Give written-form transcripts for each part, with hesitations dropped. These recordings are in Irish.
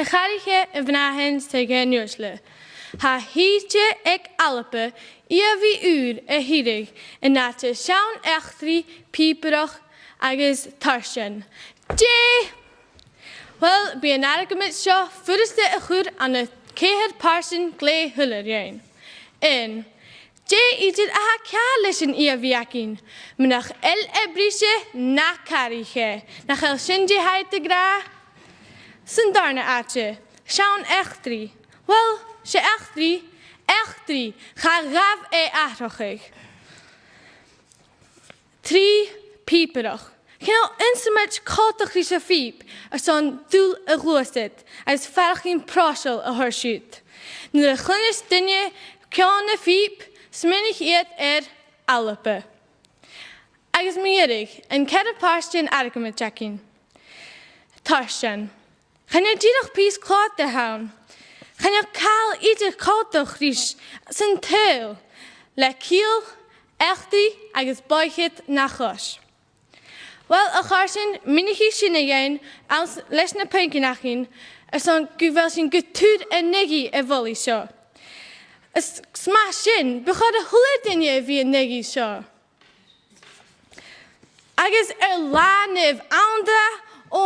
Aghaidh y bnahen sege newsle. Ha hietje ek alpe, vi y hirig, en dat je schaun echtri pieperach agus tarsjen. Wel, bij een argument zo, voordat de goed aan de keer parsen glee huller zijn. En iets het a kalish in viakin, menach el ebrische na karige, nach el shinji te gra. Sendarne atje, schaun echtri. Wel, ze echtri, ga gav achrochig. 3 pieperach. Geen instrument kategrische fiep, als zo'n doel roostet, als velgin proschel a hershoot. Nu de gunnes dinje, kjane fiep, sminnig alpe. Agus mierig, en kette parstjen Acadamaidh checking. Tarsjen. Gaan je die nog pies klaar te houden? Gaan je kaal ieder kategris, zijn teil, le kiel, echti, agus boichet nach gos. Wel, a garsin, minigi sinnegein, als lesne penkinachin, zo'n gewelsin getuud en negi evoli zo. Es smashin, begade huledinje via negi zo. Agus lanev aanda,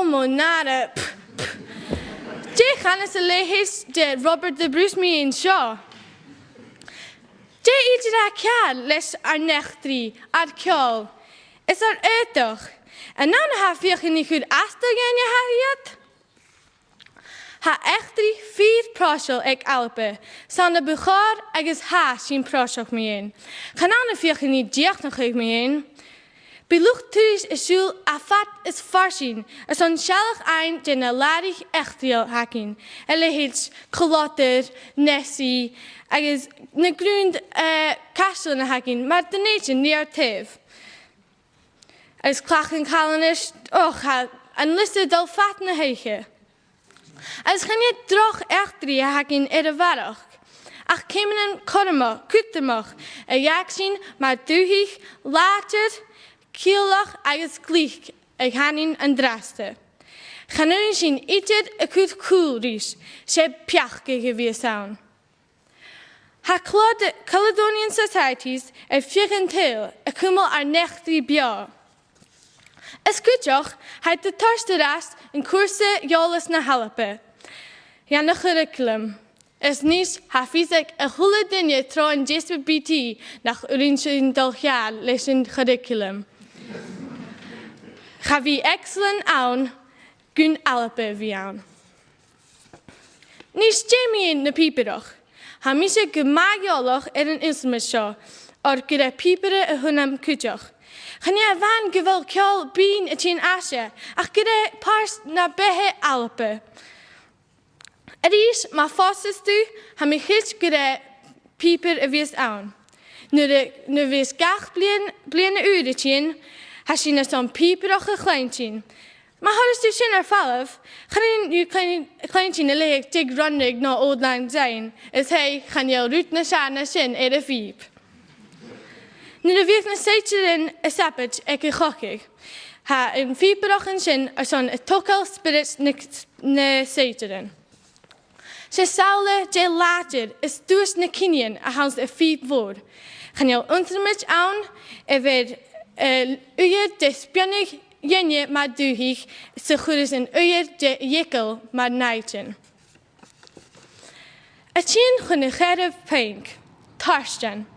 monade. Je gaan es lehis de Robert de Bruce me in zo. Je iets dat kan les arnechtri, ad kjol. Is toch? En dan heb je niet goed afsteken je harriet. Ha echtri 4 proschel ek alpe. Zande begaar agus ha sin proschel meen. Gaan dan heb je niet dicht nog meen. Belucht thuis is zul afat is farsin. Er zijn schellig een den ladig echtriel hakin. Elle heet klotter, nessie, agus ne grund kastel na hakin, maar de nation neer tev. Als klachten kalenisch, en liste del fat na hege. Als gaan je droog echtri hakin de warach. Ach kemenen kutemach, jaksin, maar duhig, later, kielach agus glich, hanin en draste. Gaan nu zien ieder akut koelries, ze piachke geweest aan. Ha Caledonian societies vierenteel, kumel nechtri bia. Es kutjoch, hij de torsterast in kurse jolis na halape. Ja, na curriculum. Es niet hafizek hule dinje trouwen jespe BT nach urinchen doljaar lezen curriculum. Ga wie excellent aan, gun alpe wie aan. Nis Jamie in de pieperach. Ha mise gemagiolach een instrument show, or gede piepere hunam kutjoch. Gaan je van gewel kjol bien het in asje, ach gede pars na behe alpe. Eris, maar vastest u, ha mi hits gede pieper wees aan. Nu wees gach blien uurtjen, ha sien zo'n pieperige kleintje. Maar hadden ze zin ervan? Gaan je kleintje leeg dik randig naar oudlang zijn? Is hij gaan je roet naar zijn zin de viep. Nu de week naar zeetjerin is het ik gokkig. Ha een vieperige zin er zo'n tokel spirits ne zeetjerin. Ze saule je later is dus ne kinien als een viep woord. Gaan je ondermets aan en weer uur de spionnig jenje maar duhig, zo goed is een uur de jekkel maar nijten. Het zien kunnen gerf pink, tarsten.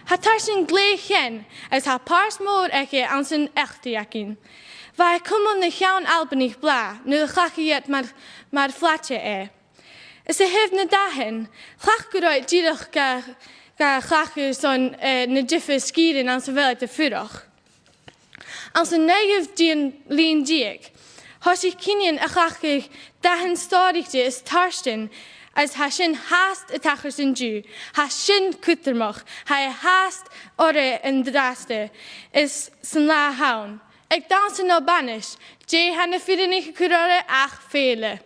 Het tarsten gleegen, als haar parsmoor eke aan zijn echte jakin. Waar komen de gaan alpenig bla, nu de glakje maar flatje Ze heeft ne dagen, glakgeruid diedig ga glakje zo'n ne diffe skieren aan zijn wel te vurig. Als een negev dien lien diek, has ik kinien achachig dagen stadigte is tarsten, als hashin haast het achers in ju, hashin kutermach, hij haast ore en draste, is zijn la haun. Ik dansen no banish, je han de vierde kurore ach vele.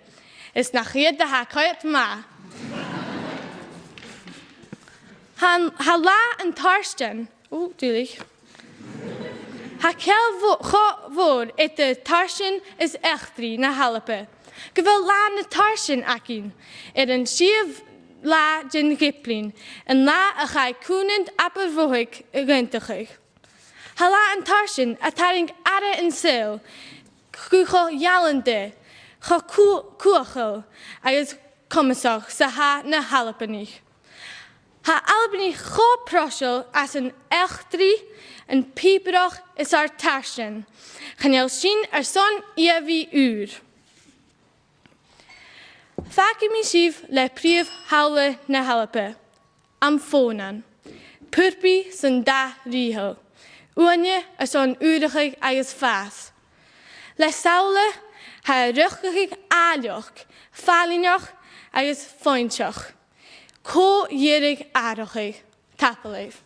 Is nach de ha kajt ma. Ha la en tarsten, duidelijk. Ha kel woord et de tarsen is echtri na halpe. Gyfel la na tarsin acin, yn siaf la dyn giplin, yn la a chai cwnend aberfohig y gyntachig. Hala yn tarsin a taring ara yn sil, gwcho ialande, cho cwachol, agos comisach sa ha na halapanig. Ha albanig cho prosiol as yn elchtri yn pibrach is ar tarsin, chanel sin son fi ŵr. Fac mi sif le prif hawle na halape, am ffônan, pwrpi sy'n da riho, uanye son ŵrachig agos fas. Le sawle ha rychachig alioch, falinach agos foinchach, co ierig arachig, tapaleif.